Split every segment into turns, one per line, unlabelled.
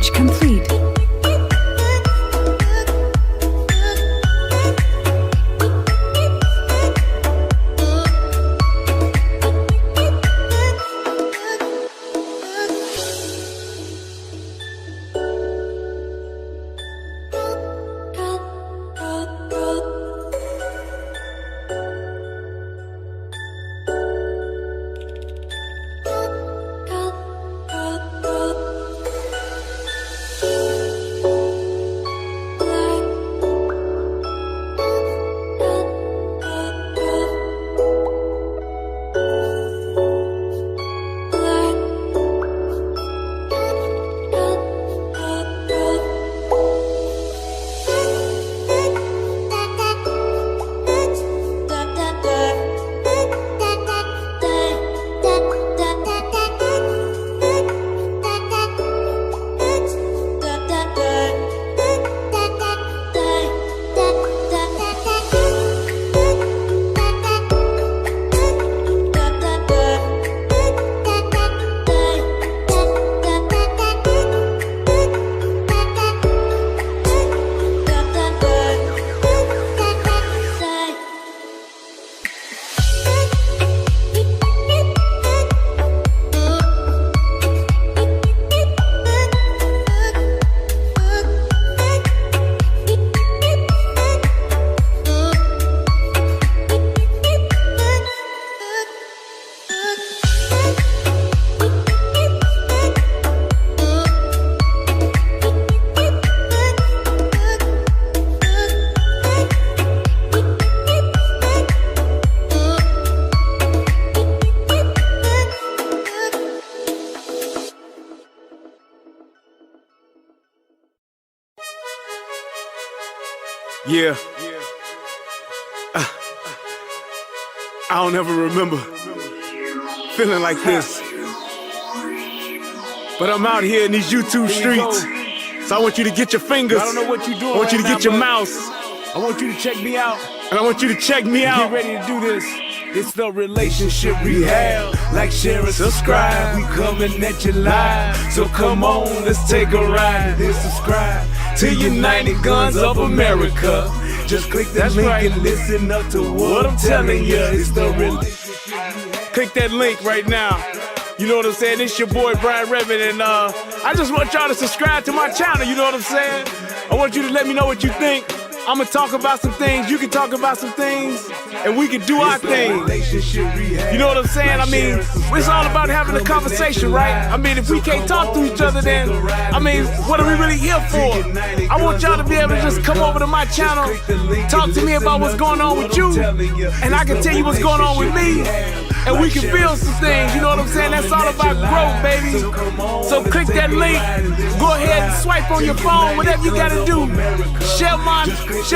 Package complete.
Yeah. I don't ever remember feeling like this. But I'm out here in these YouTube streets. So I want you to get your fingers.
I don't know what you're doing.
I want you to
right
get
now,
your
but
mouse.
I want you to check me out.
And I want you to check me out.
Get ready to do this. It's the relationship rehab. Like, share, and subscribe. We coming at you live. So come on, let's take a ride. Then subscribe to United Guns of America. Just click that link and listen up to what I'm telling you. It's the relationship.
Click that link right now. You know what I'm saying? It's your boy Brian Revin, and I just want y'all to subscribe to my channel. You know what I'm saying? I want you to let me know what you think. I'm gonna talk about some things, you can talk about some things, and we can do our thing. You know what I'm saying? I mean, it's all about having a conversation, right? I mean, if we can't talk to each other, then, I mean, what are we really here for? I want y'all to be able to just come over to my channel, talk to me about what's going on with you, and I can tell you what's going on with me, and we can build some things, you know what I'm saying? That's all about growth, baby. So click that link, go ahead and swipe on your phone, whatever you gotta do. Share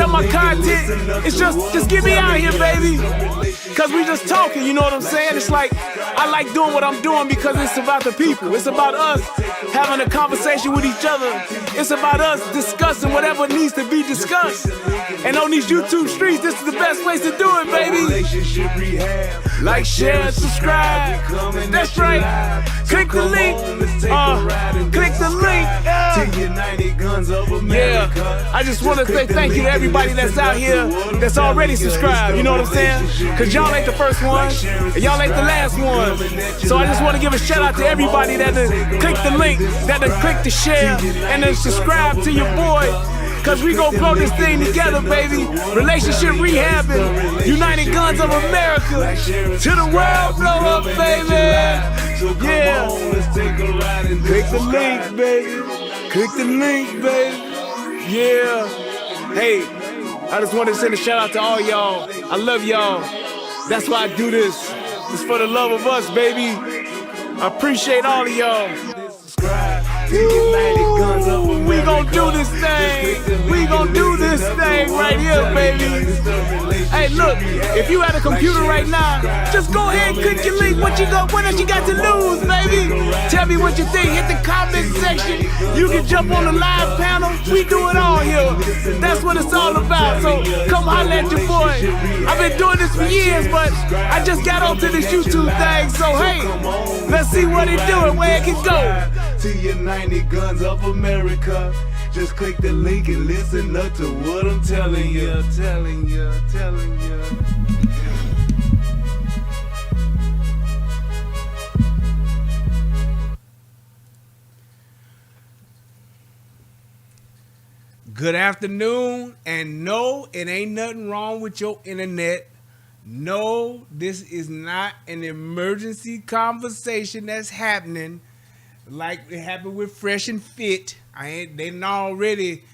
my content. It's just get me out here, baby. Cause we just talking, you know what I'm saying? It's like, I like doing what I'm doing because it's about the people. It's about us having a conversation with each other. It's about us discussing whatever needs to be discussed. And on these YouTube streets, this is the best place to do it, baby. Like, share, subscribe. That's right. Click the link. Click the link. Yeah. I just want to say thank you to everybody that's out here that's already subscribed. You know what I'm saying? Cause y'all ain't the first one, and y'all ain't the last one. So I just want to give a shout out to everybody that click the link, that click the share, and then subscribe to your boy. Cause we gon' grow this thing together, baby. Relationship rehabbing, United Guns of America. To the world, blow up, baby. Yeah. Click the link, baby. Click the link, baby. Yeah. Hey, I just wanted to send a shout out to all y'all. I love y'all. That's why I do this. It's for the love of us, baby. I appreciate all of y'all. Ooh, we gon' do this thing. We gon' do this thing right here, baby. Hey, look, if you at a computer right now, just go ahead and click your link. What else you got to lose, baby? Tell me what you think. Hit the comment section. You can jump on the live panel. We do it all here. That's what it's all about. So come holler at your boy. I've been doing this for years, but I just got onto this YouTube thing. So hey, let's see what it do and where it can go.
to your 90 guns of America. Just click the link and listen up to what I'm telling you, telling you, telling you.
Good afternoon, and no, it ain't nothing wrong with your internet. No, this is not an emergency conversation that's happening like it happened with Fresh and Fit. They done already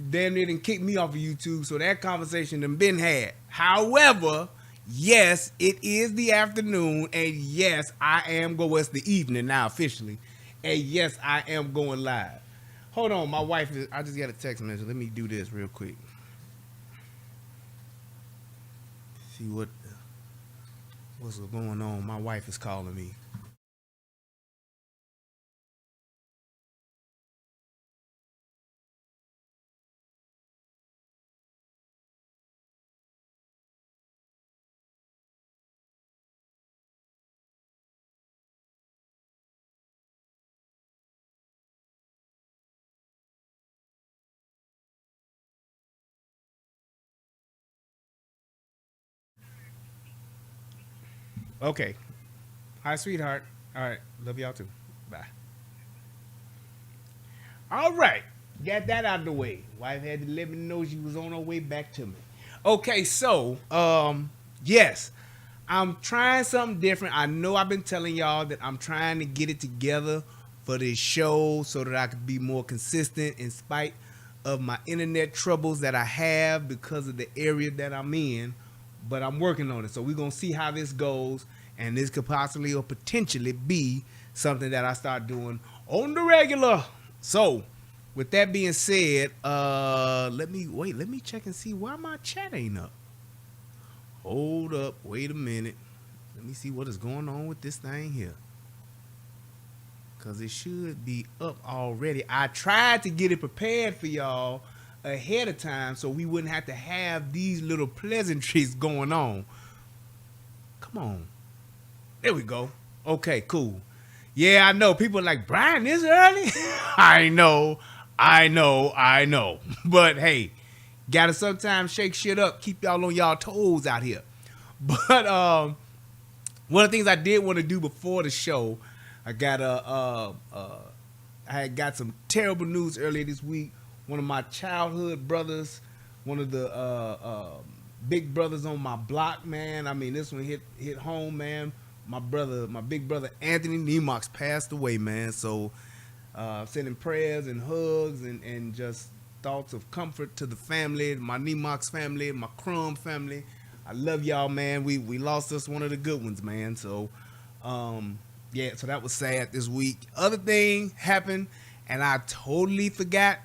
damn near done kicked me off of YouTube, so that conversation done been had. However, yes, it is the afternoon, and yes, I am going, well, it's the evening now officially, and yes, I am going live. Hold on, my wife is, I just got a text message. Let me do this real quick. See what's going on. My wife is calling me. Okay. Hi, sweetheart. All right. Love y'all too. Bye. All right. Got that out of the way. Wife had to let me know she was on her way back to me. Okay, so, yes. I'm trying something different. I know I've been telling y'all that I'm trying to get it together for this show so that I could be more consistent in spite of my internet troubles that I have because of the area that I'm in. But I'm working on it, so we're gonna see how this goes, and this could possibly or potentially be something that I start doing on the regular. So, with that being said, let me check and see why my chat ain't up. Hold up, wait a minute. Let me see what is going on with this thing here, cause it should be up already. I tried to get it prepared for y'all ahead of time so we wouldn't have to have these little pleasantries going on. Come on. There we go. Okay, cool. Yeah, I know. People are like, Brian, this early? I know. But hey, gotta sometimes shake shit up, keep y'all on y'all toes out here. But one of the things I did want to do before the show, I had got some terrible news earlier this week. One of my childhood brothers, one of the big brothers on my block, man. I mean, this one hit home, man. My big brother Anthony Nemox passed away, man. So sending prayers and hugs and just thoughts of comfort to the family, my Nemox family, my Crumb family. I love y'all, man. We lost us one of the good ones, man. So yeah, so that was sad this week. Other thing happened, and I totally forgot.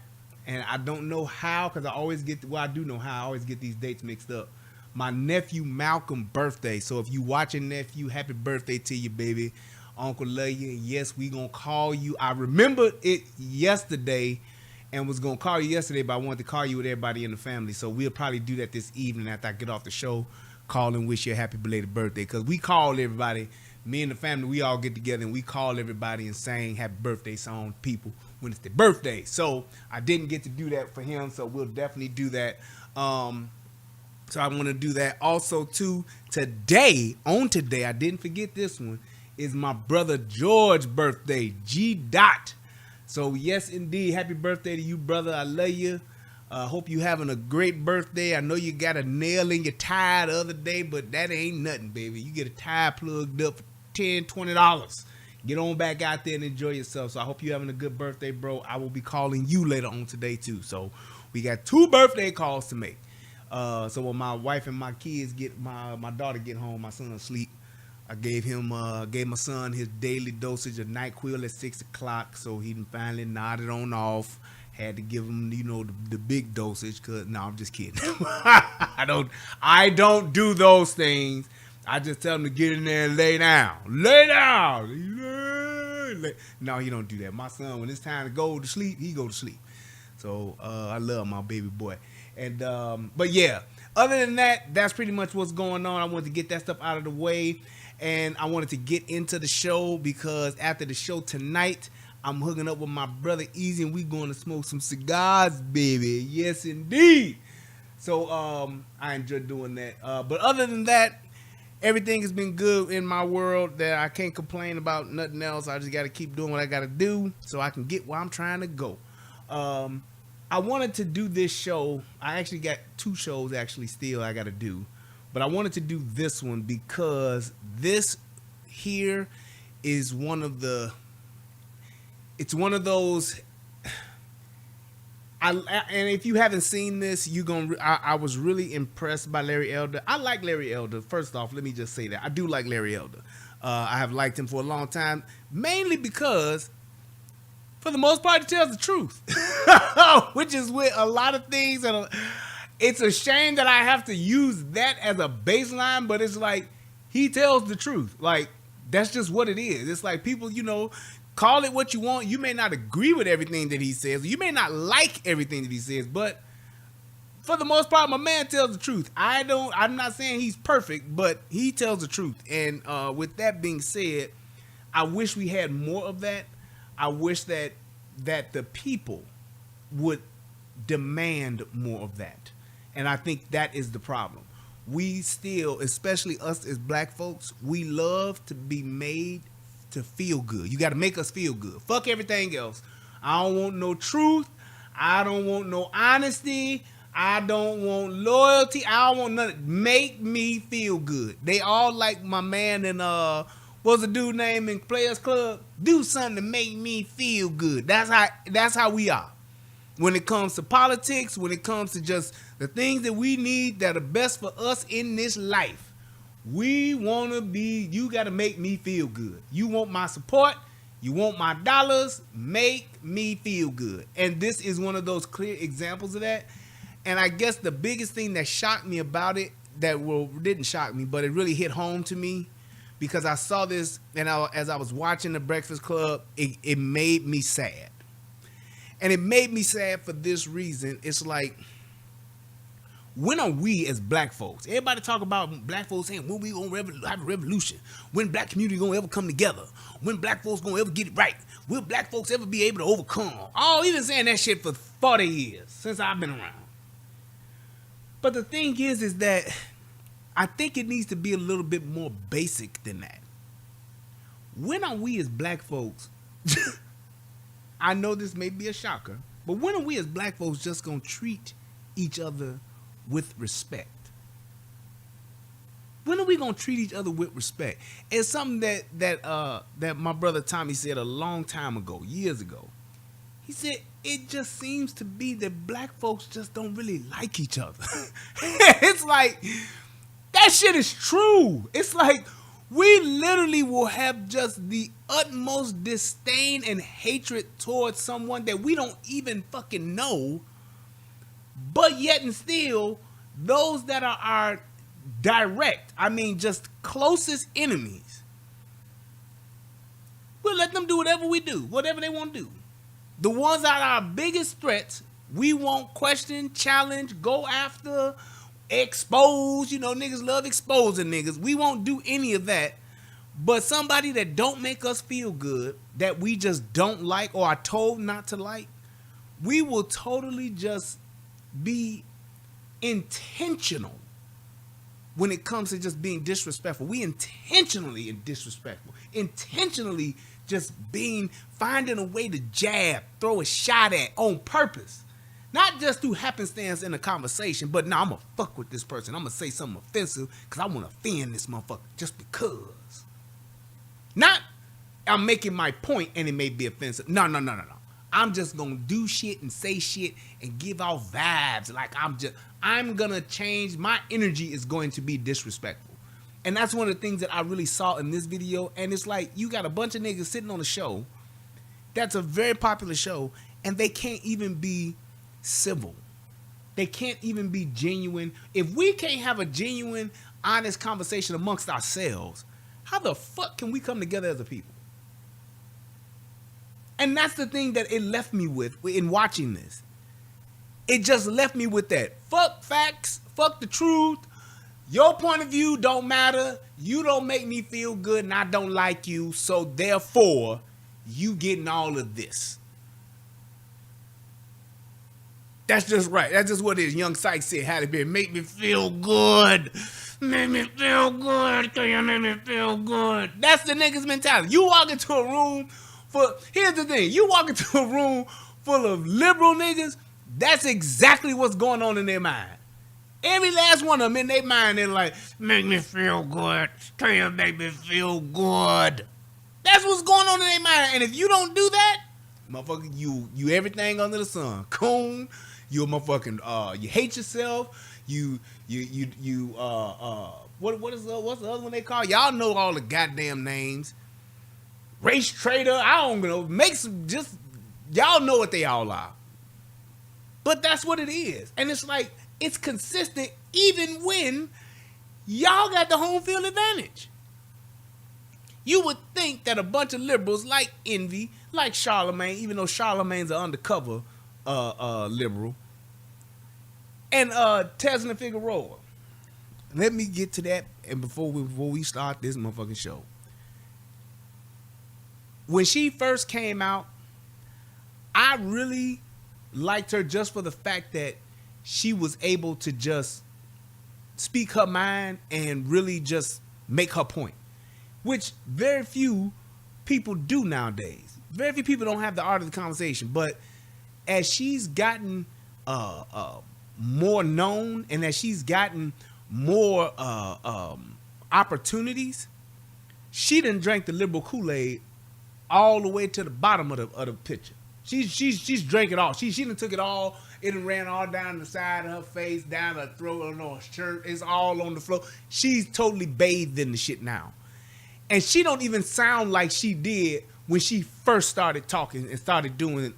And I don't know how, because I always get, well, I do know how. I always get these dates mixed up. My nephew Malcolm birthday. So if you watching, nephew, happy birthday to you, baby. Uncle love you. And yes, we going to call you. I remembered it yesterday and was going to call you yesterday, but I wanted to call you with everybody in the family. So we'll probably do that this evening after I get off the show. Call and wish you a happy belated birthday. Because we call everybody, me and the family, we all get together and we call everybody and sing happy birthday song to people when it's their birthday. So I didn't get to do that for him, so we'll definitely do that. So I want to do that also too. Today, I didn't forget this one, is my brother George's birthday, G Dot. So yes, indeed, happy birthday to you, brother. I love you. Hope you having a great birthday. I know you got a nail in your tie the other day, but that ain't nothing, baby. You get a tie plugged up for $10, $20. Get on back out there and enjoy yourself. So I hope you're having a good birthday, bro. I will be calling you later on today, too. So we got 2 birthday calls to make. So when my wife and my kids my daughter get home, my son asleep, I gave my son his daily dosage of NyQuil at 6 o'clock. So he finally nodded on off. Had to give him, the big dosage. No, I'm just kidding. I don't do those things. I just tell him to get in there and lay down. Lay down. No, he don't do that. My son, when it's time to go to sleep, he go to sleep. So I love my baby boy. And but yeah, other than that, that's pretty much what's going on. I wanted to get that stuff out of the way, and I wanted to get into the show because after the show tonight,
I'm hooking up with my brother Easy, and we going to smoke some cigars, baby. Yes, indeed. So I enjoy doing that. But other than that, everything has been good in my world. That I can't complain about nothing else. I just got to keep doing what I got to do so I can get where I'm trying to go. I wanted to do this show. I actually got 2 shows actually still I got to do. But I wanted to do this one because this here is one of the... It's one of those... and if you haven't seen this, I was really impressed by Larry Elder. I like Larry Elder. First off, let me just say that. I do like Larry Elder. I have liked him for a long time, mainly because, for the most part, he tells the truth. Which is with a lot of things. It's a shame that I have to use that as a baseline, but it's like, he tells the truth. Like, that's just what it is. It's like people, call it what you want. You may not agree with everything that he says. You may not like everything that he says, but for the most part, my man tells the truth. I'm not saying he's perfect, but he tells the truth. And with that being said, I wish we had more of that. I wish that the people would demand more of that. And I think that is the problem. We still, especially us as black folks, we love to be made to feel good. You got to make us feel good. Fuck everything else. I don't want no truth. I don't want no honesty. I don't want loyalty. I don't want nothing. Make me feel good. They all like my man in what's the dude name in Players Club? Do something to make me feel good. That's how we are. When it comes to politics, when it comes to just the things that we need that are best for us in this life, we want to be, you got to make me feel good. You want my support, you want my dollars, make me feel good. And this is one of those clear examples of that. And I guess the biggest thing that shocked me about it, didn't shock me, but it really hit home to me, because I saw this, and as I was watching The Breakfast Club, it made me sad. And it made me sad for this reason. It's like, when are we as black folks? Everybody talk about black folks saying, when we gonna have a revolution? When black community gonna ever come together? When black folks gonna ever get it right? Will black folks ever be able to overcome? Oh, we've been saying that shit for 40 years since I've been around. But the thing is that I think it needs to be a little bit more basic than that. When are we as black folks... I know this may be a shocker, but when are we as black folks just gonna treat each other with respect? When are we gonna treat each other with respect? It's something that my brother Tommy said a long time ago, years ago. He said it just seems to be that black folks just don't really like each other. It's like, that shit is true. It's like, we literally will have just the utmost disdain and hatred towards someone that we don't even fucking know. But yet and still, those that are our direct, just closest enemies, we'll let them do whatever we do, whatever they want to do. The ones that are our biggest threats, we won't question, challenge, go after, expose. Niggas love exposing niggas. We won't do any of that. But somebody that don't make us feel good, that we just don't like or are told not to like, we will totally just be intentional when it comes to just being disrespectful. We intentionally disrespectful. Intentionally just finding a way to jab, throw a shot at on purpose. Not just through happenstance in a conversation, but I'm going to fuck with this person. I'm going to say something offensive because I want to offend this motherfucker just because. Not, I'm making my point and it may be offensive. No. I'm just going to do shit and say shit and give off vibes. Like I'm going to change. My energy is going to be disrespectful. And that's one of the things that I really saw in this video. And it's like, you got a bunch of niggas sitting on a show that's a very popular show, and they can't even be civil. They can't even be genuine. If we can't have a genuine, honest conversation amongst ourselves, how the fuck can we come together as a people? And that's the thing that it left me with in watching this. It just left me with that. Fuck facts. Fuck the truth. Your point of view don't matter. You don't make me feel good and I don't like you. So therefore, you getting all of this. That's just right. That's just what it is. Young Sykes said, Halle Berry, make me feel good. Make me feel good. Can you make me feel good? That's the nigga's mentality. You walk into a room here's the thing. You walk into a room full of liberal niggas, that's exactly what's going on in their mind. Every last one of them in their mind, they're like, make me feel good. Can you make me feel good? That's what's going on in their mind. And if you don't do that, motherfucker, you everything under the sun. Coon, you a motherfucking, you hate yourself. What's the other one they call? Y'all know all the goddamn names. Race traitor, I don't know. Y'all know what they all are. But that's what it is. And it's like, it's consistent even when y'all got the home field advantage. You would think that a bunch of liberals like Envy, like Charlemagne, even though Charlemagne's an undercover liberal, and Tesla Figueroa. Let me get to that, and before we start this motherfucking show. When she first came out, I really liked her just for the fact that she was able to just speak her mind and really just make her point, which very few people do nowadays. Very few people don't have the art of the conversation. But as she's gotten more known and as she's gotten more opportunities, she done drank the liberal Kool-Aid all the way to the bottom of the picture. She's drank it all. She done took it all. It done ran all down the side of her face, down her throat, on her shirt. It's all on the floor. She's totally bathed in the shit now. And she don't even sound like she did when she first started talking and started doing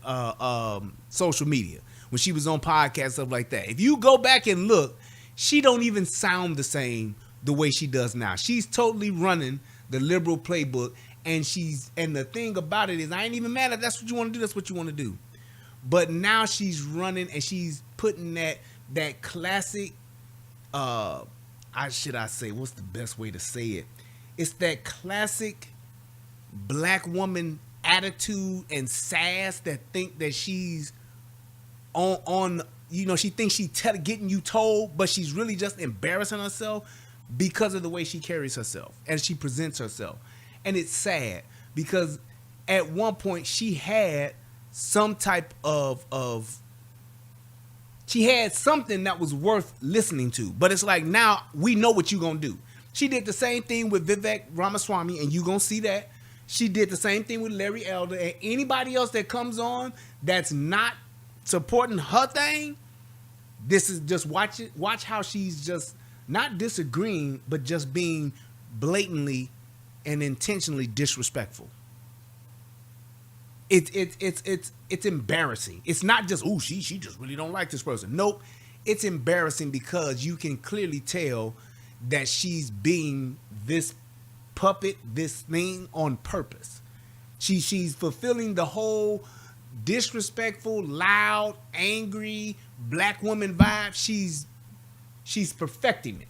social media. When she was on podcasts, stuff like that. If you go back and look, she don't even sound the same the way she does now. She's totally running the liberal playbook. And the thing about it is, I ain't even mad at that's what you want to do. That's what you want to do. But now she's running and she's putting that classic, what's the best way to say it? It's that classic black woman attitude and sass that think that she's on she thinks she's getting you told, but she's really just embarrassing herself because of the way she carries herself and she presents herself. And it's sad because at one point she had some type she had something that was worth listening to. But it's like, now we know what you're going to do. She did the same thing with Vivek Ramaswamy, and you're going to see that. She did the same thing with Larry Elder, and anybody else that comes on that's not supporting her thing, this is just watch how she's just not disagreeing, but just being blatantly and intentionally disrespectful. It's embarrassing. It's not just, she just really don't like this person. Nope. It's embarrassing because you can clearly tell that she's being this puppet, this thing on purpose. She's fulfilling the whole disrespectful, loud, angry black woman vibe. She's perfecting it.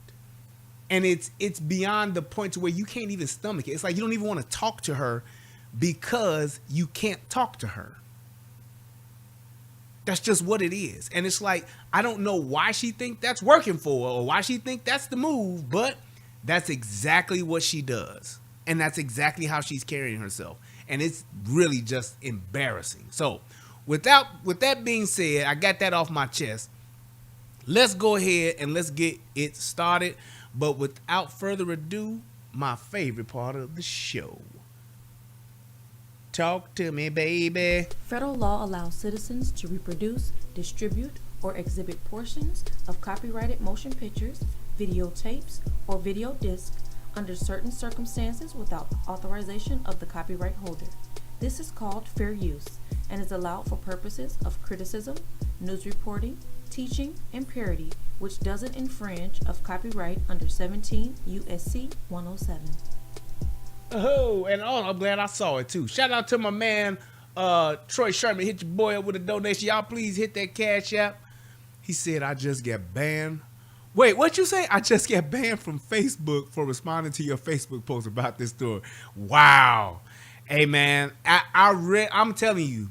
And it's beyond the point to where you can't even stomach it. It's like you don't even want to talk to her because you can't talk to her. That's just what it is. And it's like, I don't know why she think that's working for her or why she think that's the move, but that's exactly what she does. And that's exactly how she's carrying herself. And it's really just embarrassing. So with that being said, I got that off my chest. Let's go ahead and let's get it started. But without further ado, my favorite part of the show. Talk to me, baby.
Federal law allows citizens to reproduce, distribute, or exhibit portions of copyrighted motion pictures, videotapes, or video discs under certain circumstances without authorization of the copyright holder. This is called fair use and is allowed for purposes of criticism, news reporting, teaching, and parody, which doesn't infringe of copyright under 17 U.S.C. 107.
Oh, and I'm glad I saw it too. Shout out to my man, Troy Sherman. Hit your boy up with a donation. Y'all please hit that Cash App. He said, I just got banned. Wait, what you say? I just got banned from Facebook for responding to your Facebook post about this story. Wow. Hey man, I'm telling you,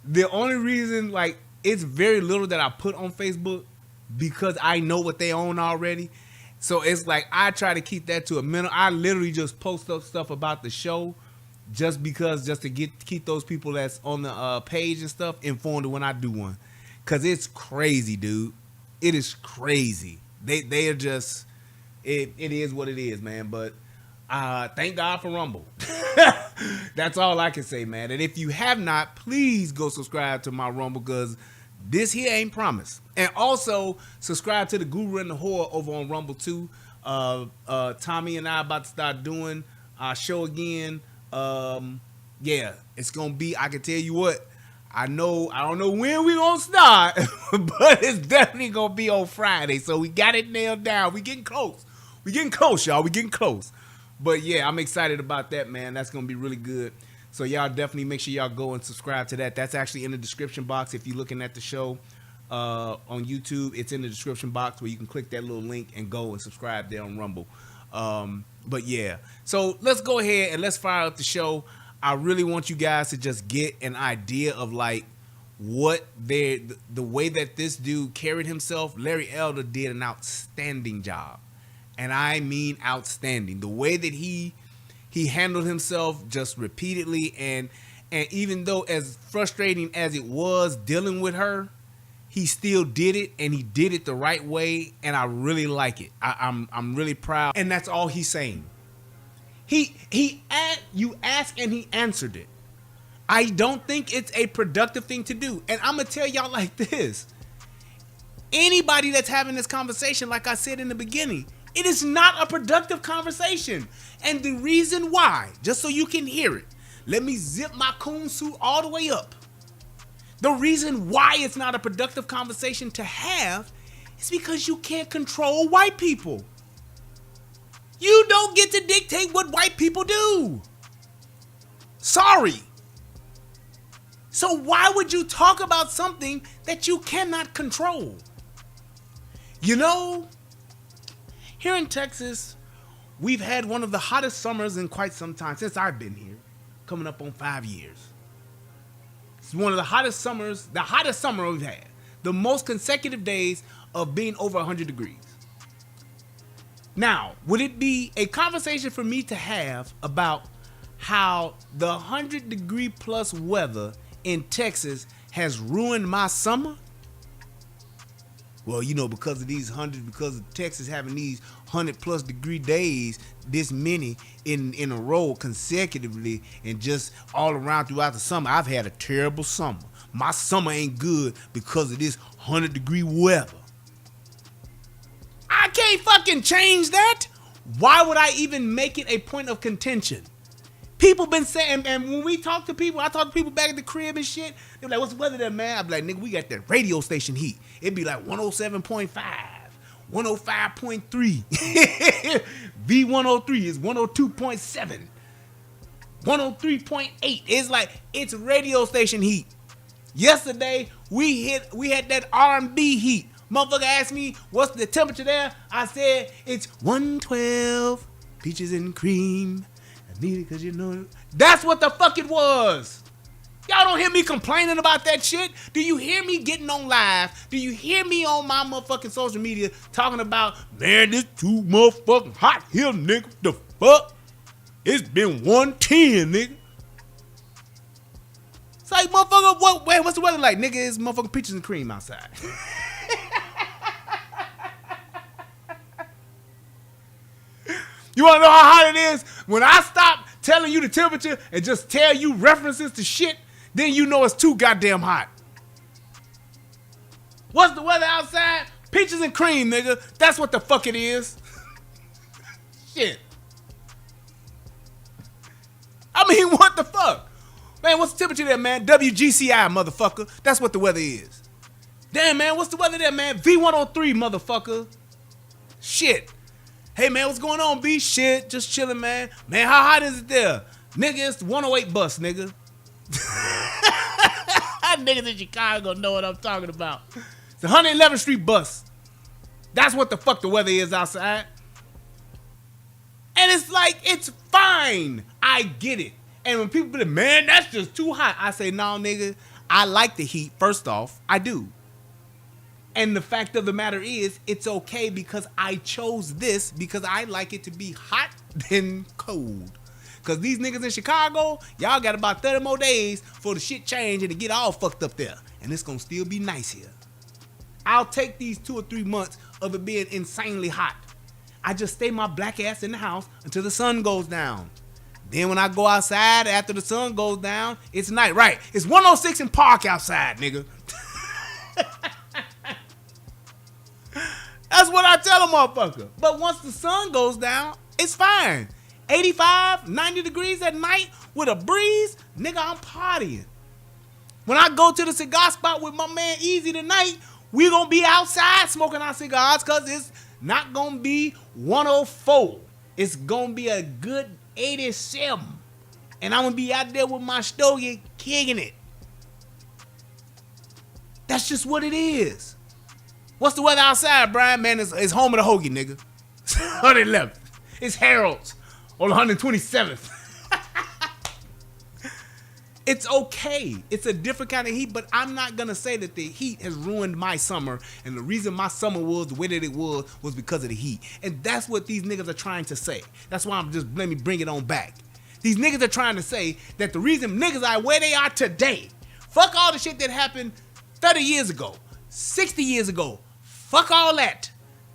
the only reason like it's very little that I put on Facebook because I know what they own already. So it's like I try to keep that to a minimum. I literally just post up stuff about the show just to keep those people that's on the page and stuff informed when I do one. Cause it's crazy, dude. It is crazy. They are just it is what it is, man. But thank God for Rumble. That's all I can say, man. And if you have not, please go subscribe to my Rumble because this here ain't promised. And also subscribe to the Guru and the Whore over on Rumble too. Tommy and I about to start doing our show again. Yeah, it's gonna be. I can tell you what. I don't know when we gonna start, but it's definitely gonna be on Friday. So we got it nailed down. We getting close. Y'all. We getting close. But yeah, I'm excited about that, man. That's gonna be really good. So y'all definitely make sure y'all go and subscribe to that. That's actually in the description box. If you're looking at the show on YouTube, it's in the description box where you can click that little link and go and subscribe there on Rumble. But yeah, so let's go ahead and let's fire up the show. I really want you guys to just get an idea of like what the way that this dude carried himself. Larry Elder did an outstanding job, and I mean outstanding. The way that he handled himself just repeatedly, and even though as frustrating as it was dealing with her, he still did it, and he did it the right way, and I really like it. I'm really proud, and that's all he's saying. You asked and he answered it. I don't think it's a productive thing to do. And I'm going to tell y'all like this. Anybody that's having this conversation, like I said in the beginning, it is not a productive conversation. And the reason why, just so you can hear it, let me zip my coon suit all the way up. The reason why it's not a productive conversation to have is because you can't control white people. You don't get to dictate what white people do. Sorry. So why would you talk about something that you cannot control? You know, here in Texas, we've had one of the hottest summers in quite some time, since I've been here, coming up on 5 years. It's one of the hottest summers, the hottest summer we've had. The most consecutive days of being over 100 degrees. Now, would it be a conversation for me to have about how the 100 degree plus weather in Texas has ruined my summer? Well, you know, because of Texas having these 100 plus degree days, this many in a row consecutively and just all around throughout the summer, I've had a terrible summer. My summer ain't good because of this 100 degree weather. I can't fucking change that. Why would I even make it a point of contention? People been saying, and when we talk to people, I talk to people back at the crib and shit, they're like, what's the weather there, man? I'm like, nigga, we got that radio station heat. It'd be like 107.5, 105.3. V103 is 102.7, 103.8. It's like, it's radio station heat. Yesterday, we had that R&B heat. Motherfucker asked me, what's the temperature there? I said, it's 112, peaches and cream. I need it because you know it. That's what the fuck it was. Y'all don't hear me complaining about that shit? Do you hear me getting on live? Do you hear me on my motherfucking social media talking about, man, this too motherfucking hot here, nigga. The fuck? It's been 110, nigga. It's like, motherfucker, what's the weather like? Nigga, it's motherfucking peaches and cream outside. You want to know how hot it is? When I stop telling you the temperature and just tell you references to shit, then you know it's too goddamn hot. What's the weather outside? Peaches and cream, nigga. That's what the fuck it is. Shit. I mean, what the fuck? Man, what's the temperature there, man? WGCI, motherfucker. That's what the weather is. Damn, man, what's the weather there, man? V103, motherfucker. Shit. Hey, man, what's going on, B? Shit, just chilling, man. Man, how hot is it there? Nigga, it's 108 bus, nigga. Niggas in Chicago know what I'm talking about. It's the 111th Street bus. That's what the fuck the weather is outside. And it's like, it's fine. I get it. And when people be like, man, that's just too hot. I say, no, nigga, I like the heat. First off, I do. And the fact of the matter is, it's okay because I chose this because I like it to be hot than cold. Because these niggas in Chicago, y'all got about 30 more days for the shit change and to get all fucked up there. And it's going to still be nice here. I'll take these 2 or 3 months of it being insanely hot. I just stay my black ass in the house until the sun goes down. Then when I go outside after the sun goes down, it's night. Right, it's 106 in Park outside, nigga. That's what I tell a motherfucker. But once the sun goes down, it's fine. 85, 90 degrees at night with a breeze, nigga, I'm partying. When I go to the cigar spot with my man Easy tonight, we gonna be outside smoking our cigars because it's not gonna be 104. It's gonna be a good 87. And I'm gonna be out there with my stogie kicking it. That's just what it is. What's the weather outside, Brian? Man, it's home of the hoagie, nigga. 111th. It's Harold's on 127th. It's okay. It's a different kind of heat, but I'm not going to say that the heat has ruined my summer, and the reason my summer was the way that it was because of the heat. And that's what these niggas are trying to say. That's why let me bring it on back. These niggas are trying to say that the reason niggas are where they are today, fuck all the shit that happened 30 years ago, 60 years ago, fuck all that.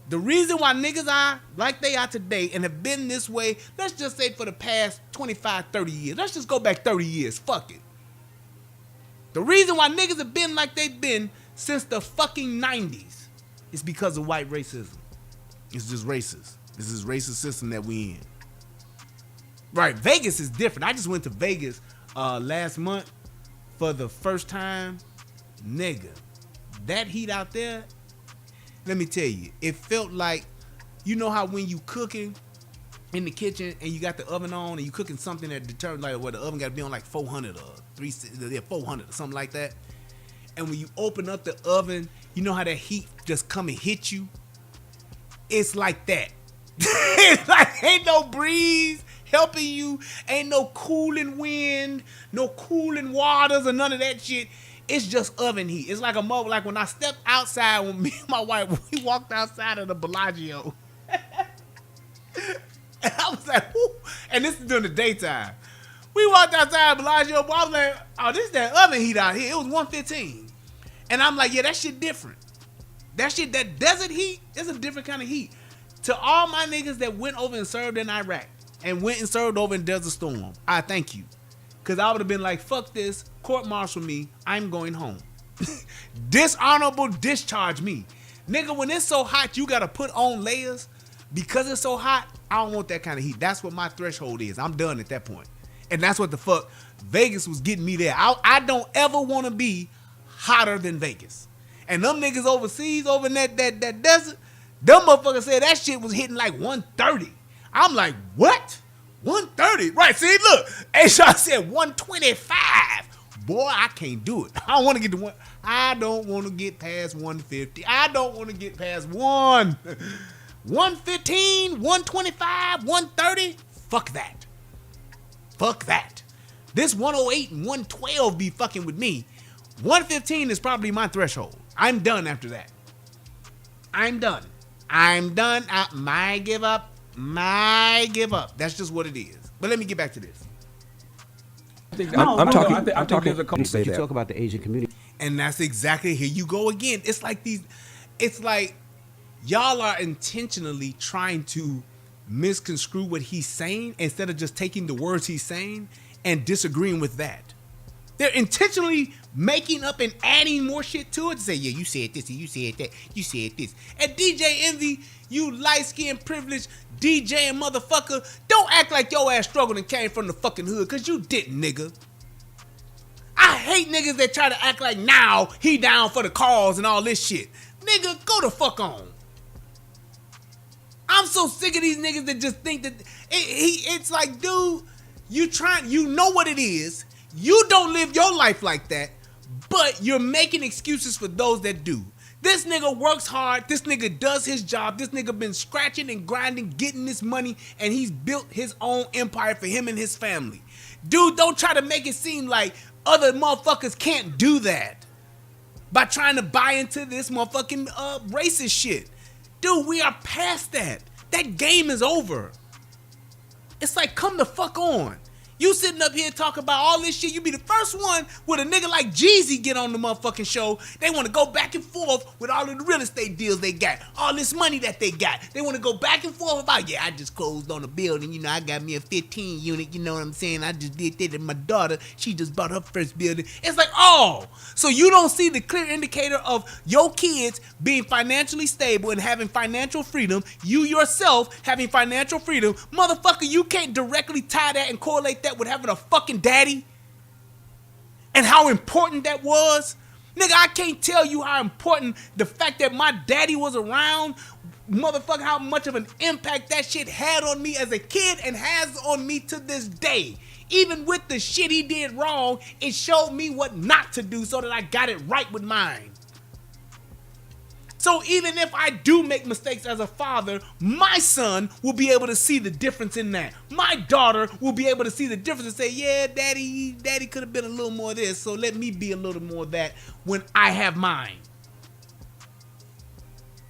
The reason why niggas are like they are today and have been this way, let's just say for the past 25, 30 years. Let's just go back 30 years. Fuck it. The reason why niggas have been like they've been since the fucking 90s is because of white racism. It's just racist. This is racist system that we in. Right, Vegas is different. I just went to Vegas last month for the first time. Nigga, that heat out there, let me tell you, it felt like, you know how when you cooking in the kitchen and you got the oven on and you cooking something that determines like where the oven got to be on like 400 or 400 or something like that. And when you open up the oven, you know how that heat just come and hit you? It's like that. It's like ain't no breeze helping you, ain't no cooling wind, no cooling waters or none of that shit. It's just oven heat. It's like a mother. Like when I stepped outside with me and my wife, we walked outside of the Bellagio. And I was like, whoo. And this is during the daytime. We walked outside Bellagio, but I was like, oh, this is that oven heat out here. It was 115. And I'm like, yeah, that shit different. That shit, that desert heat, is a different kind of heat. To all my niggas that went over and served in Iraq and went and served over in Desert Storm, I thank you. Because I would have been like, fuck this, court-martial me, I'm going home. Dishonorable discharge me. Nigga, when it's so hot, you got to put on layers. Because it's so hot, I don't want that kind of heat. That's what my threshold is. I'm done at that point. And that's what the fuck Vegas was getting me there. I don't ever want to be hotter than Vegas. And them niggas overseas, over in that desert, them motherfuckers said that shit was hitting like 130. I'm like, what? 130? Right, see, look. HR said 125. Boy, I can't do it. I don't want to get to one. I don't want to get past 150. I don't want to get past 115, 125, 130. Fuck that. Fuck that. This 108 and 112 be fucking with me. 115 is probably my threshold. I'm done after that. I'm done. My give up. That's just what it is. But let me get back to this.
I'm talking.
You talk about the Asian community.
And that's exactly, here you go again. It's like y'all are intentionally trying to misconstrue what he's saying instead of just taking the words he's saying and disagreeing with that. They're intentionally making up and adding more shit to it to say, yeah, you said this and you said that, you said this. And DJ Envy, you light-skinned privileged DJ and motherfucker, don't act like your ass struggled and came from the fucking hood, cause you didn't, nigga. I hate niggas that try to act like now he down for the cause and all this shit. Nigga, go the fuck on. I'm so sick of these niggas that just think that it's like, dude, you know what it is. You don't live your life like that, but you're making excuses for those that do. This nigga works hard. This nigga does his job. This nigga been scratching and grinding, getting this money, and he's built his own empire for him and his family. Dude, don't try to make it seem like other motherfuckers can't do that by trying to buy into this motherfucking racist shit. Dude, we are past that. That game is over. It's like, come the fuck on. You sitting up here talking about all this shit. You be the first one with a nigga like Jeezy get on the motherfucking show. They want to go back and forth with all of the real estate deals they got. All this money that they got. They want to go back and forth about, yeah, I just closed on a building. You know, I got me a 15 unit. You know what I'm saying? I just did that. And my daughter, she just bought her first building. It's like, oh, so you don't see the clear indicator of your kids being financially stable and having financial freedom. You yourself having financial freedom. Motherfucker, you can't directly tie that and correlate that with having a fucking daddy and how important that was. Nigga, I can't tell you how important the fact that my daddy was around, motherfucker, how much of an impact that shit had on me as a kid and has on me to this day. Even with the shit he did wrong, it showed me what not to do so that I got it right with mine. So even if I do make mistakes as a father, my son will be able to see the difference in that. My daughter will be able to see the difference and say, yeah, daddy could have been a little more of this, so let me be a little more of that when I have mine.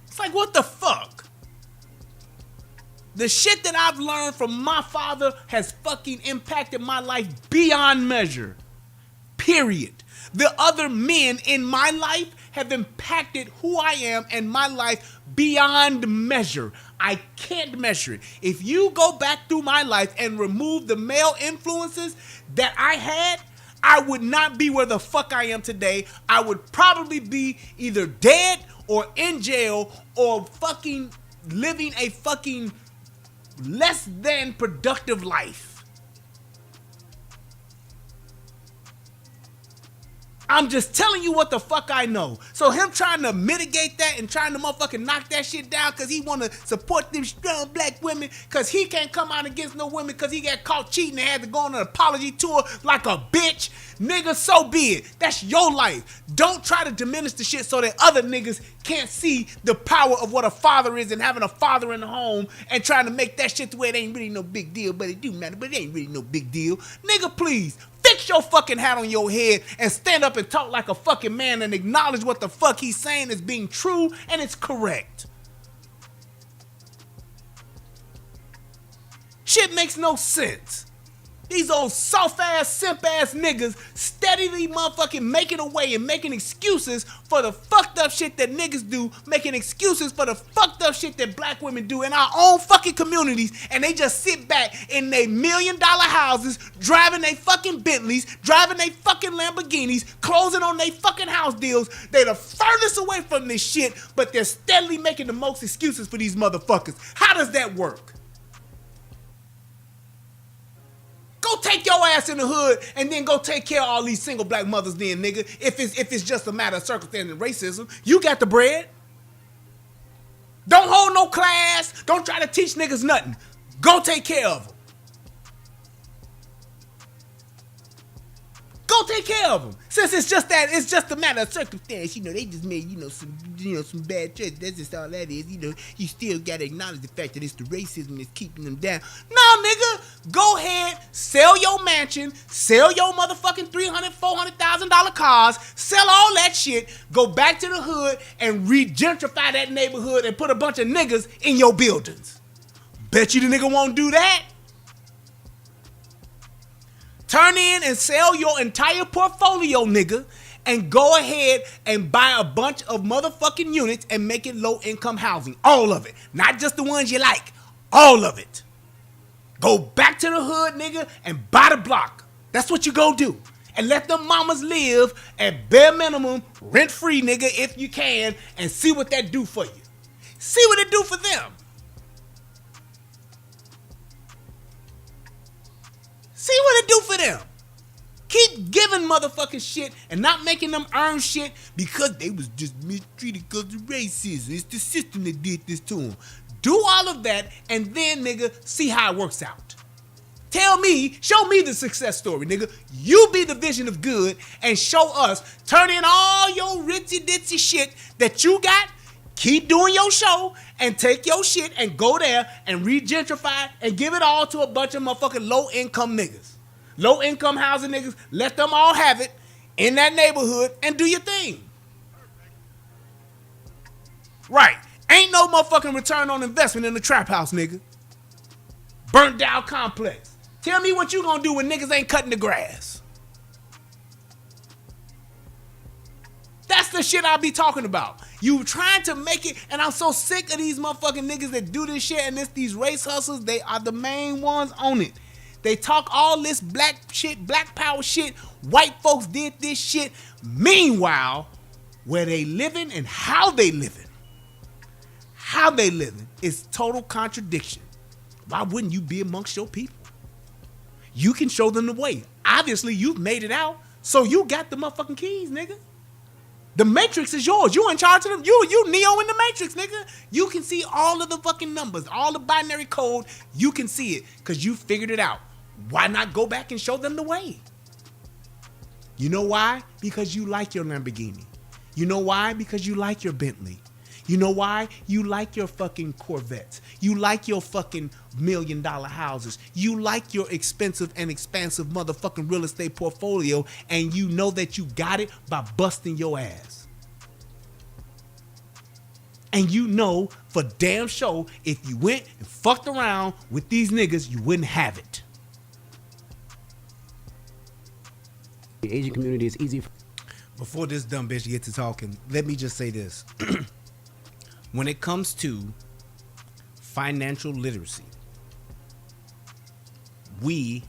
It's like, what the fuck? The shit that I've learned from my father has fucking impacted my life beyond measure. Period. The other men in my life have impacted who I am and my life beyond measure. I can't measure it. If you go back through my life and remove the male influences that I had, I would not be where the fuck I am today. I would probably be either dead or in jail or fucking living a fucking less than productive life. I'm just telling you what the fuck I know. So him trying to mitigate that and trying to motherfucking knock that shit down because he want to support them strong black women because he can't come out against no women because he got caught cheating and had to go on an apology tour like a bitch. Nigga, so be it. That's your life. Don't try to diminish the shit so that other niggas can't see the power of what a father is and having a father in the home and trying to make that shit to where it ain't really no big deal, but it do matter, but it ain't really no big deal. Nigga, please. Fix your fucking hat on your head and stand up and talk like a fucking man and acknowledge what the fuck he's saying is being true and it's correct. Shit makes no sense. These old soft-ass, simp-ass niggas steadily motherfucking making away and making excuses for the fucked up shit that niggas do, making excuses for the fucked up shit that black women do in our own fucking communities, and they just sit back in their $1 million houses, driving they fucking Bentleys, driving they fucking Lamborghinis, closing on they fucking house deals. They the furthest away from this shit, but they're steadily making the most excuses for these motherfuckers. How does that work? Go take your ass in the hood and then go take care of all these single black mothers then, nigga. If it's just a matter of circumstance and racism, you got the bread. Don't hold no class. Don't try to teach niggas nothing. Go take care of them. Go take care of them. Since it's just a matter of circumstance. You know, they just made, some bad choices. That's just all that is. You still gotta acknowledge the fact that it's the racism that's keeping them down. No, nigga, go ahead, sell your mansion, sell your motherfucking $300,000, $400,000 cars, sell all that shit, go back to the hood and re-gentrify that neighborhood and put a bunch of niggas in your buildings. Bet you the nigga won't do that. Turn in and sell your entire portfolio, nigga, and go ahead and buy a bunch of motherfucking units and make it low-income housing. All of it. Not just the ones you like. All of it. Go back to the hood, nigga, and buy the block. That's what you go do. And let them mamas live at bare minimum, rent-free, nigga, if you can, and see what that do for you. See what it do for them. See what it do for them. Keep giving motherfucking shit and not making them earn shit because they was just mistreated because of racism. It's the system that did this to them. Do all of that and then, nigga, see how it works out. Tell me, show me the success story, nigga. You be the vision of good and show us. Turn in all your ritzy-ditzy shit that you got. Keep doing your show and take your shit and go there and re-gentrify and give it all to a bunch of motherfucking low-income niggas. Low income housing niggas, let them all have it in that neighborhood and do your thing. Right. Ain't no motherfucking return on investment in the trap house, nigga. Burnt down complex. Tell me what you gonna do when niggas ain't cutting the grass. That's the shit I be talking about. You trying to make it, and I'm so sick of these motherfucking niggas that do this shit, and these race hustlers, they are the main ones on it. They talk all this black shit, black power shit, white folks did this shit. Meanwhile, where they living and how they living is total contradiction. Why wouldn't you be amongst your people? You can show them the way. Obviously, you've made it out, so you got the motherfucking keys, nigga. The Matrix is yours. You in charge of them. You Neo in the Matrix, nigga. You can see all of the fucking numbers, all the binary code. You can see it because you figured it out. Why not go back and show them the way? You know why? Because you like your Lamborghini. You know why? Because you like your Bentley. You know why? You like your fucking Corvettes. You like your fucking $1 million houses. You like your expensive and expansive motherfucking real estate portfolio, and you know that you got it by busting your ass. And you know for damn sure if you went and fucked around with these niggas, you wouldn't have it.
The Asian community is easy.
Before this dumb bitch gets to talking, let me just say this. When it comes to financial literacy, we,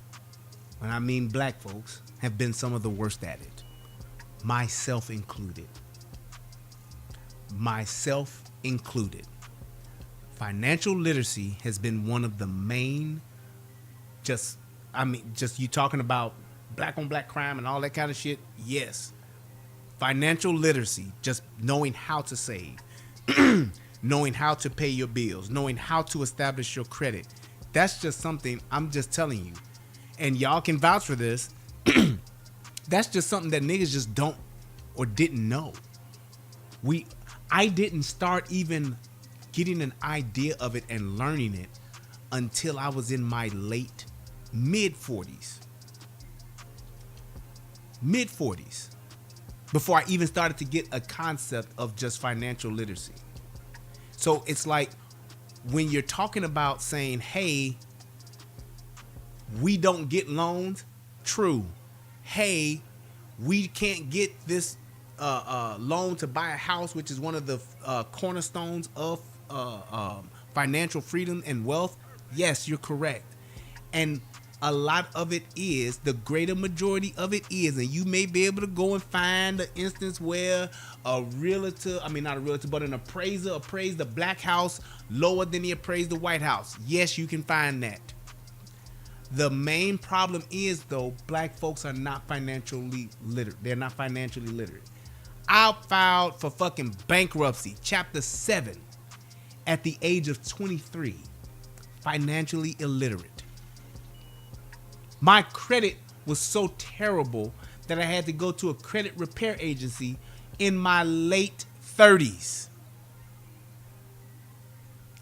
when I mean black folks, have been some of the worst at it. Myself included. Financial literacy has been one of the main, just you talking about black on black crime and all that kind of shit. Yes. Financial literacy, just knowing how to save. Knowing how to pay your bills, knowing how to establish your credit. That's just something I'm just telling you. And y'all can vouch for this. That's just something that niggas just don't or didn't know. I didn't start even getting an idea of it and learning it until I was in my mid 40s. Before I even started to get a concept of just financial literacy. So it's like when you're talking about saying, hey, we don't get loans, true. Hey, we can't get this loan to buy a house, which is one of the cornerstones of financial freedom and wealth. Yes, you're correct. And a lot of it is, the greater majority of it is, and you may be able to go and find an instance where an appraiser appraised the black house lower than he appraised the white house. Yes, you can find that. The main problem is, though, black folks are not financially literate. They're not financially literate. I filed for fucking bankruptcy, chapter 7, at the age of 23, financially illiterate. My credit was so terrible that I had to go to a credit repair agency in my late 30s.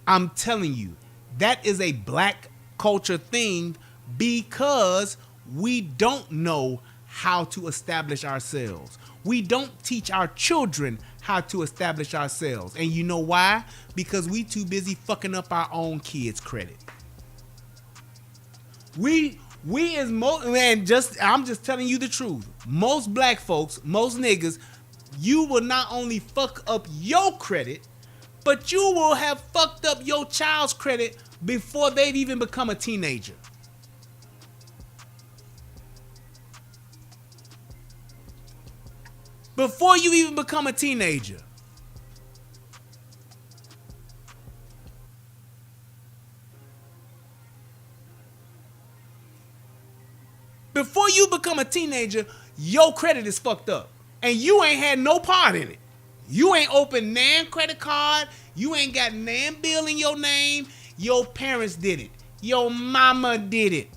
I'm telling you, that is a black culture thing because we don't know how to establish ourselves. We don't teach our children how to establish ourselves. And you know why? Because we too busy fucking up our own kids' credit. I'm just telling you the truth. Most black folks, most niggas, you will not only fuck up your credit, but you will have fucked up your child's credit before they've even become a teenager. Before you even become a teenager. Before you become a teenager, your credit is fucked up. And you ain't had no part in it. You ain't opened nan credit card. You ain't got nan bill in your name. Your parents did it. Your mama did it.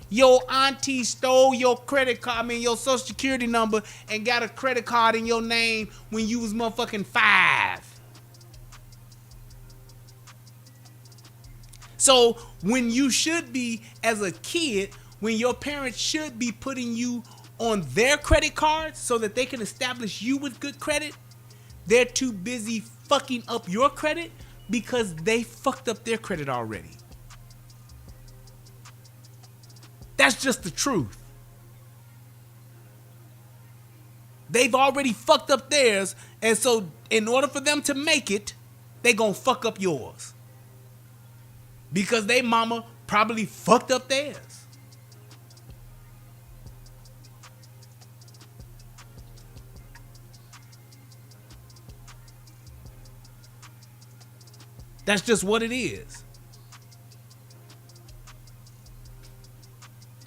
Your auntie stole your credit card, your social security number and got a credit card in your name when you was motherfucking 5. So when you should be, as a kid, when your parents should be putting you on their credit cards so that they can establish you with good credit, they're too busy fucking up your credit because they fucked up their credit already. That's just the truth. They've already fucked up theirs, and so in order for them to make it, they gonna fuck up yours. Because they mama probably fucked up theirs. That's just what it is.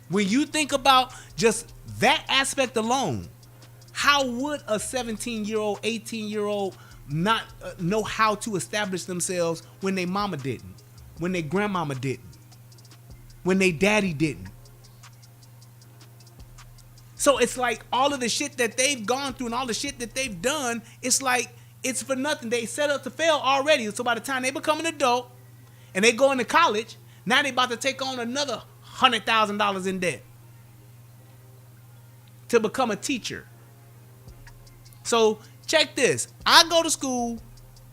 When you think about just that aspect alone, how would a 17-year-old, 18-year-old not know how to establish themselves when their mama didn't, when their grandmama didn't, when their daddy didn't? So it's like all of the shit that they've gone through and all the shit that they've done, it's like it's for nothing. They set up to fail already. So by the time they become an adult and they go into college, now they about to take on another $100,000 in debt to become a teacher. So check this. I go to school,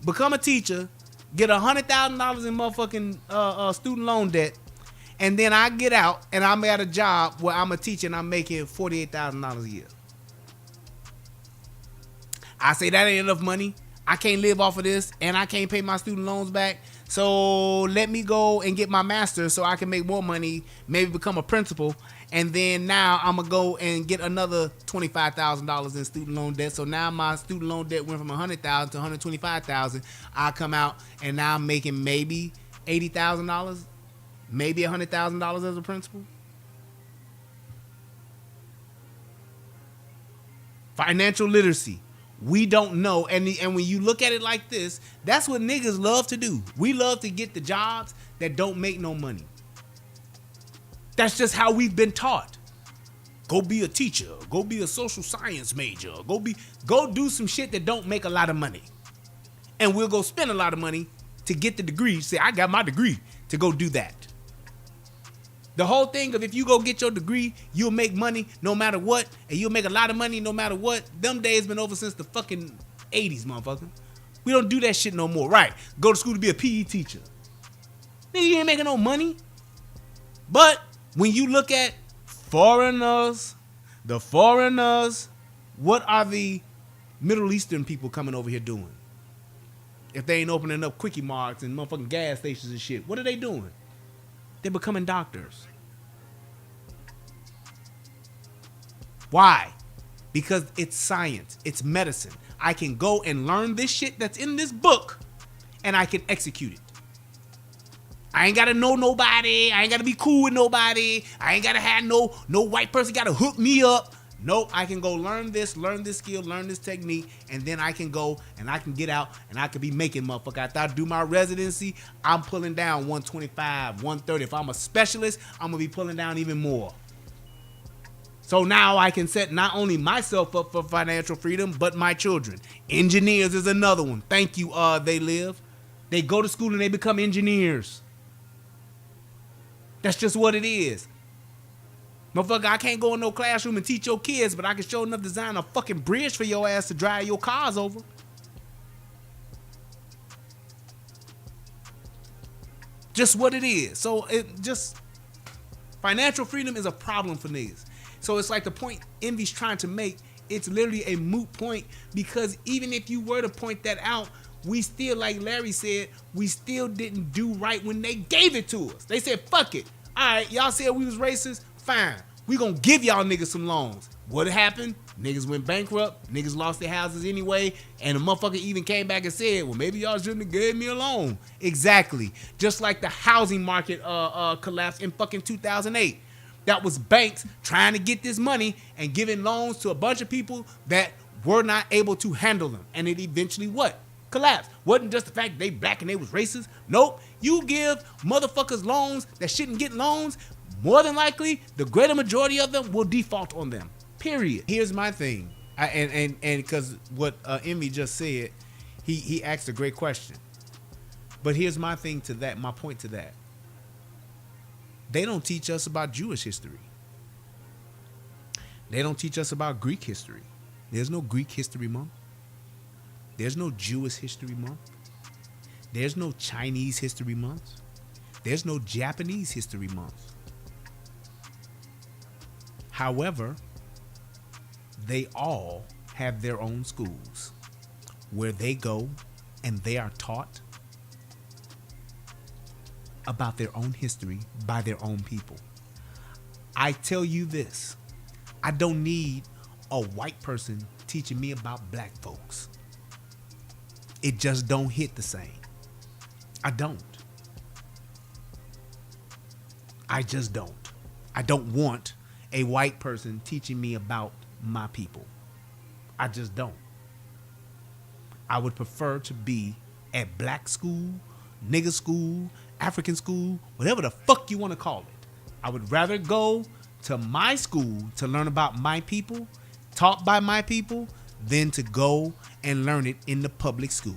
become a teacher, get $100,000 in motherfucking student loan debt, and then I get out and I'm at a job where I'm a teacher and I'm making $48,000 a year. I say that ain't enough money. I can't live off of this and I can't pay my student loans back. So let me go and get my master's so I can make more money, maybe become a principal. And then now I'm going to go and get another $25,000 in student loan debt. So now my student loan debt went from $100,000 to $125,000. I come out and now I'm making maybe $80,000, maybe $100,000 as a principal. Financial literacy. We don't know. And when you look at it like this, that's what niggas love to do. We love to get the jobs that don't make no money. That's just how we've been taught. Go be a teacher. Go be a social science major. Go do some shit that don't make a lot of money. And we'll go spend a lot of money to get the degree. Say, I got my degree to go do that. The whole thing of if you go get your degree, you'll make money no matter what, and you'll make a lot of money no matter what. Them days been over since the fucking 80s, motherfucker. We don't do that shit no more. Right. Go to school to be a PE teacher. Nigga, you ain't making no money. But when you look at foreigners, what are the Middle Eastern people coming over here doing? If they ain't opening up quickie marts and motherfucking gas stations and shit, what are they doing? They're becoming doctors. Why? Because it's science. It's medicine. I can go and learn this shit that's in this book and I can execute it. I ain't got to know nobody. I ain't got to be cool with nobody. I ain't got to have no white person got to hook me up. Nope, I can go learn this skill, learn this technique, and then I can go and I can get out and I can be making motherfucker. After I do my residency, I'm pulling down 125, 130. If I'm a specialist, I'm going to be pulling down even more. So now I can set not only myself up for financial freedom, but my children. Engineers is another one. Thank you, They Live. They go to school and they become engineers. That's just what it is. Motherfucker, I can't go in no classroom and teach your kids, but I can show enough design a fucking bridge for your ass to drive your cars over. Just what it is. So financial freedom is a problem for niggas. So it's like the point Envy's trying to make, it's literally a moot point, because even if you were to point that out, we still, like Larry said, we still didn't do right when they gave it to us. They said, fuck it. All right, y'all said we was racist. Fine. We gonna give y'all niggas some loans. What happened? Niggas went bankrupt. Niggas lost their houses anyway. And the motherfucker even came back and said, well, maybe y'all shouldn't have gave me a loan. Exactly. Just like the housing market collapsed in fucking 2008. That was banks trying to get this money and giving loans to a bunch of people that were not able to handle them. And it eventually what? Collapsed. Wasn't just the fact that they black and they was racist. Nope. You give motherfuckers loans that shouldn't get loans, more than likely, the greater majority of them will default on them. Period. Here's my thing. And because what Emmy just said, he asked a great question. But here's my thing to that, my point to that. They don't teach us about Jewish history. They don't teach us about Greek history. There's no Greek history month. There's no Jewish history month. There's no Chinese history month. There's no Japanese history month. However, they all have their own schools where they go and they are taught about their own history by their own people. I tell you this, I don't need a white person teaching me about black folks. It just don't hit the same. I don't. I just don't. I don't want a white person teaching me about my people. I just don't. I would prefer to be at black school, nigger school, African school, whatever the fuck you want to call it. I would rather go to my school to learn about my people, taught by my people, than to go and learn it in the public school.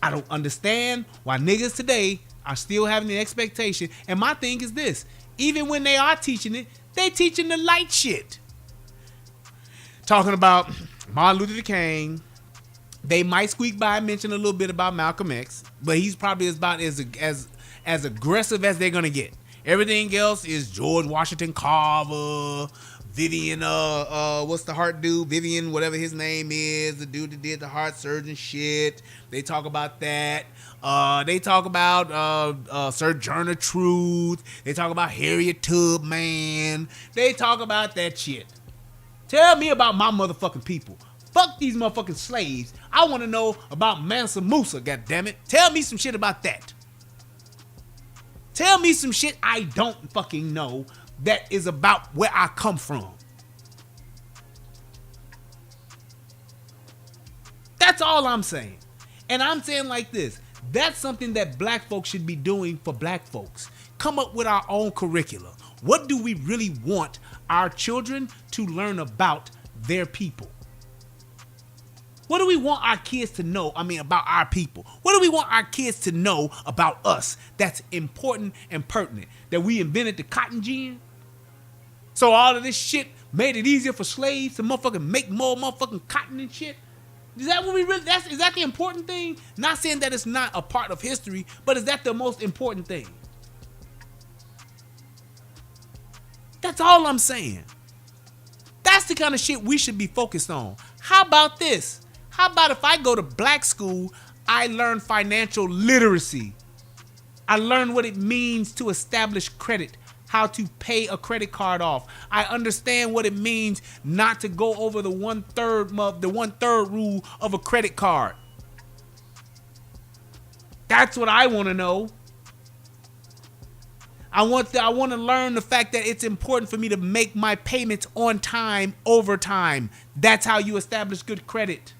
I don't understand why niggas today are still having the expectation. And my thing is this, even when they are teaching it, they teaching the light shit. Talking about Martin Luther King. They might squeak by and mention a little bit about Malcolm X, but he's probably about as aggressive as they're gonna get. Everything else is George Washington Carver, Vivian, what's the heart dude? Vivian, whatever his name is, the dude that did the heart surgeon shit. They talk about that. They talk about Sojourner Truth. They talk about Harriet Tubman. They talk about that shit. Tell me about my motherfucking people. Fuck these motherfucking slaves. I want to know about Mansa Musa, goddammit. Tell me some shit about that. Tell me some shit I don't fucking know that is about where I come from. That's all I'm saying. And I'm saying like this. That's something that black folks should be doing for black folks. Come up with our own curricula. What do we really want our children to learn about their people? What do we want our kids to know, about our people? What do we want our kids to know about us that's important and pertinent? That we invented the cotton gin? So all of this shit made it easier for slaves to motherfucking make more motherfucking cotton and shit? Is that what we really, is that the important thing? Not saying that it's not a part of history, but is that the most important thing? That's all I'm saying. That's the kind of shit we should be focused on. How about this? How about if I go to black school, I learn financial literacy. I learn what it means to establish credit, how to pay a credit card off. I understand what it means not to go over the one-third rule of a credit card. That's what I want to know. I want to learn the fact that it's important for me to make my payments on time, over time. That's how you establish good credit.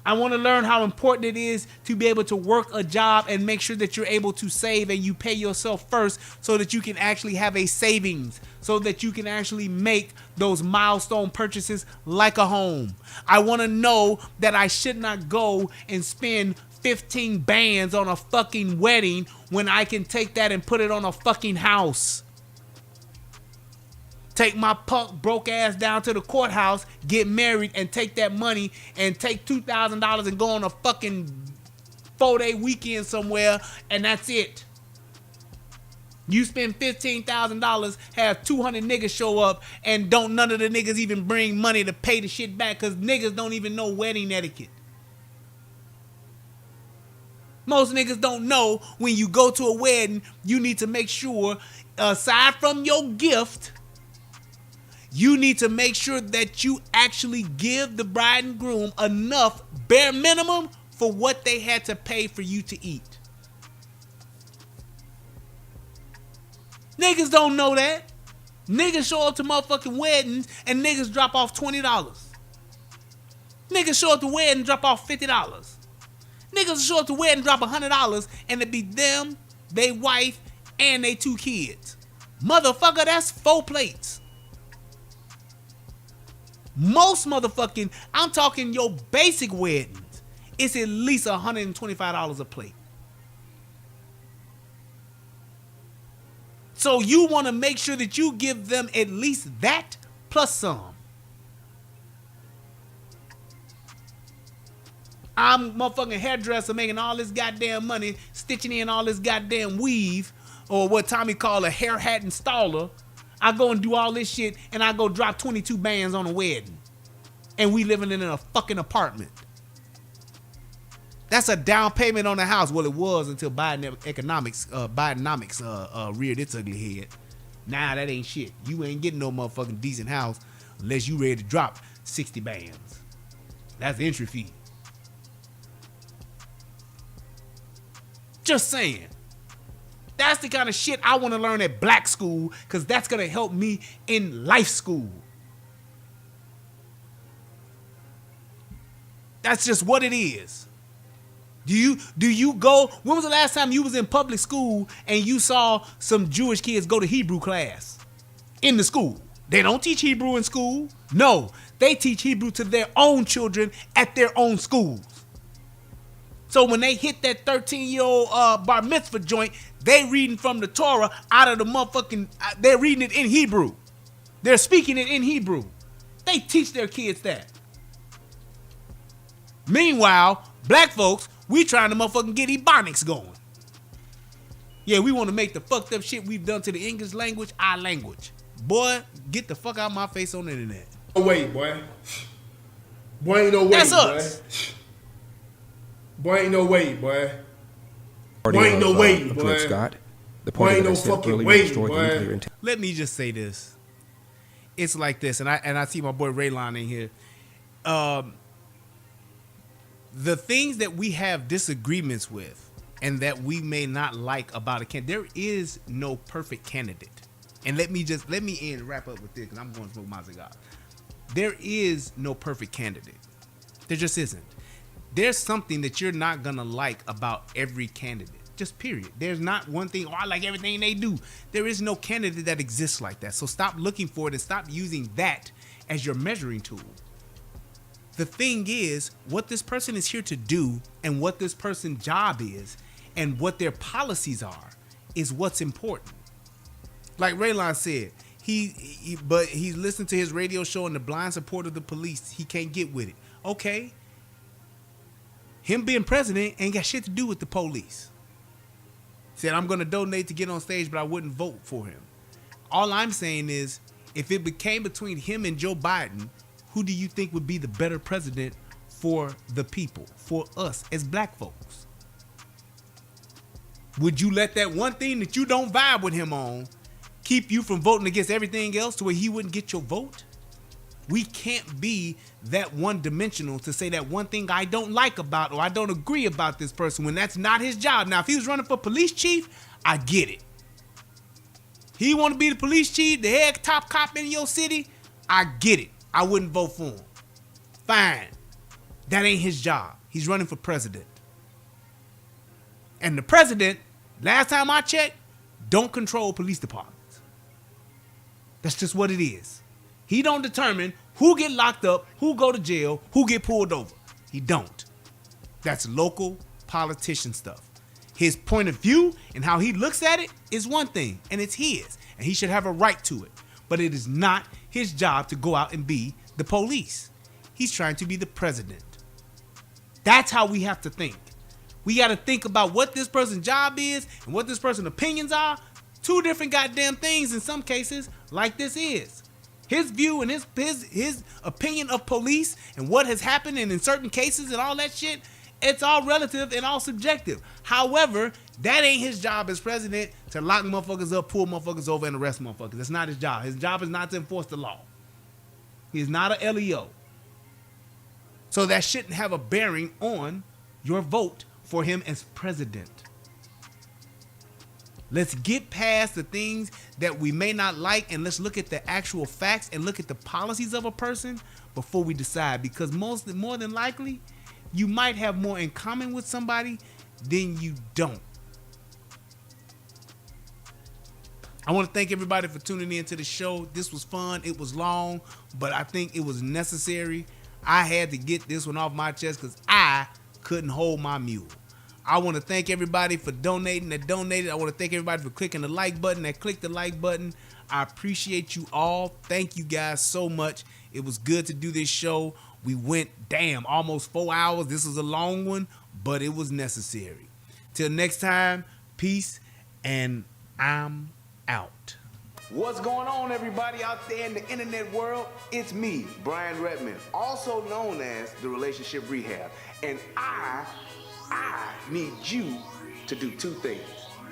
I want to learn how important it is to be able to work a job and make sure that you're able to save and you pay yourself first so that you can actually have a savings, so that you can actually make those milestone purchases like a home. I want to know that I should not go and spend 15 bands on a fucking wedding when I can take that and put it on a fucking house. Take my punk broke ass down to the courthouse, get married, and take that money and take $2,000 and go on a fucking 4-day weekend somewhere, and that's it. You spend $15,000, have 200 niggas show up, and don't none of the niggas even bring money to pay the shit back because niggas don't even know wedding etiquette. Most niggas don't know when you go to a wedding, you need to make sure, aside from your gift, you need to make sure that you actually give the bride and groom enough bare minimum for what they had to pay for you to eat. Niggas don't know that. Niggas show up to motherfucking weddings and niggas drop off $20. Niggas show up to wedding and drop off $50. Niggas show up to wedding and drop $100 and it be them, they wife, and they 2 kids. Motherfucker, that's 4 plates. Most motherfucking, I'm talking your basic weddings, it's at least $125 a plate. So you want to make sure that you give them at least that plus some. I'm motherfucking hairdresser making all this goddamn money, stitching in all this goddamn weave, or what Tommy call a hair hat installer. I go and do all this shit, and I go drop 22 bands on a wedding. And we living in a fucking apartment. That's a down payment on the house. Well, it was until Bidenomics reared its ugly head. Nah, that ain't shit. You ain't getting no motherfucking decent house unless you ready to drop 60 bands. That's the entry fee. Just saying. That's the kind of shit I want to learn at black school, because that's going to help me in life school. That's just what it is. Do you go, when was the last time you was in public school and you saw some Jewish kids go to Hebrew class in the school? They don't teach Hebrew in school. No, they teach Hebrew to their own children at their own schools. So when they hit that 13-year-old bar mitzvah joint, they reading from the Torah out of the motherfucking, they're reading it in Hebrew. They're speaking it in Hebrew. They teach their kids that. Meanwhile, black folks, we trying to motherfucking get Ebonics going. Yeah, we want to make the fucked up shit we've done to the English language our language. Boy, get the fuck out of my face on the internet.
No way, boy. Boy, ain't no way,
That's
boy.
us.
Boy, ain't no way, boy.
Party
Boy, ain't no
of,
way,
of
boy.
Dred Scott. The
Boy,
party
ain't
that I
no
said
fucking
earlier
way,
destroyed the
boy.
nuclear intent.
Let me just say this. It's like this, and I see my boy Raylon in here. The things that we have disagreements with and that we may not like about a candidate, there is no perfect candidate. And let me wrap up with this, because I'm going to smoke my cigar. There is no perfect candidate. There just isn't. There's something that you're not going to like about every candidate. Just period. There's not one thing, I like everything they do. There is no candidate that exists like that. So stop looking for it and stop using that as your measuring tool. The thing is, what this person is here to do and what this person's job is and what their policies are is what's important. Like Raylon said, but he's listening to his radio show and the blind support of the police. He can't get with it. Okay. Him being president ain't got shit to do with the police. Said, I'm going to donate to get on stage, but I wouldn't vote for him. All I'm saying is, if it became between him and Joe Biden, who do you think would be the better president for the people, for us as black folks? Would you let that one thing that you don't vibe with him on keep you from voting against everything else to where he wouldn't get your vote? We can't be that one-dimensional to say that one thing I don't like about or I don't agree about this person when that's not his job. Now, if he was running for police chief, I get it. He want to be the police chief, the head top cop in your city, I get it. I wouldn't vote for him. Fine. That ain't his job. He's running for president. And the president, last time I checked, don't control police departments. That's just what it is. He don't determine who get locked up, who go to jail, who get pulled over. He don't. That's local politician stuff. His point of view and how he looks at it is one thing, and it's his, and he should have a right to it. But it is not his job to go out and be the police. He's trying to be the president. That's how we have to think. We got to think about what this person's job is and what this person's opinions are. Two different goddamn things in some cases, like this is. His view and his opinion of police and what has happened and in certain cases and all that shit, it's all relative and all subjective. However, that ain't his job as president to lock motherfuckers up, pull motherfuckers over, and arrest motherfuckers. That's not his job. His job is not to enforce the law. He's not a LEO. So that shouldn't have a bearing on your vote for him as president. Let's get past the things that we may not like and let's look at the actual facts and look at the policies of a person before we decide. Because more than likely, you might have more in common with somebody than you don't. I want to thank everybody for tuning in to the show. This was fun. It was long, but I think it was necessary. I had to get this one off my chest because I couldn't hold my mule. I want to thank everybody for donating that donated. I want to thank everybody for clicking the like button that clicked the like button. I appreciate you all. Thank you guys so much. It was good to do this show. We went, almost 4 hours. This was a long one, but it was necessary. Till next time, peace, and I'm out.
What's going on, everybody out there in the internet world? It's me, Brian Redman, also known as The Relationship Rehab. And I need you to do two things.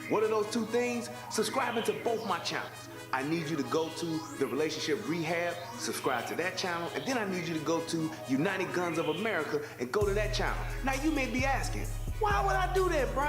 What are those two things? Subscribing to both my channels. I need you to go to The Relationship Rehab, subscribe to that channel, and then I need you to go to United Guns of America and go to that channel. Now you may be asking, why would I do that, Brian?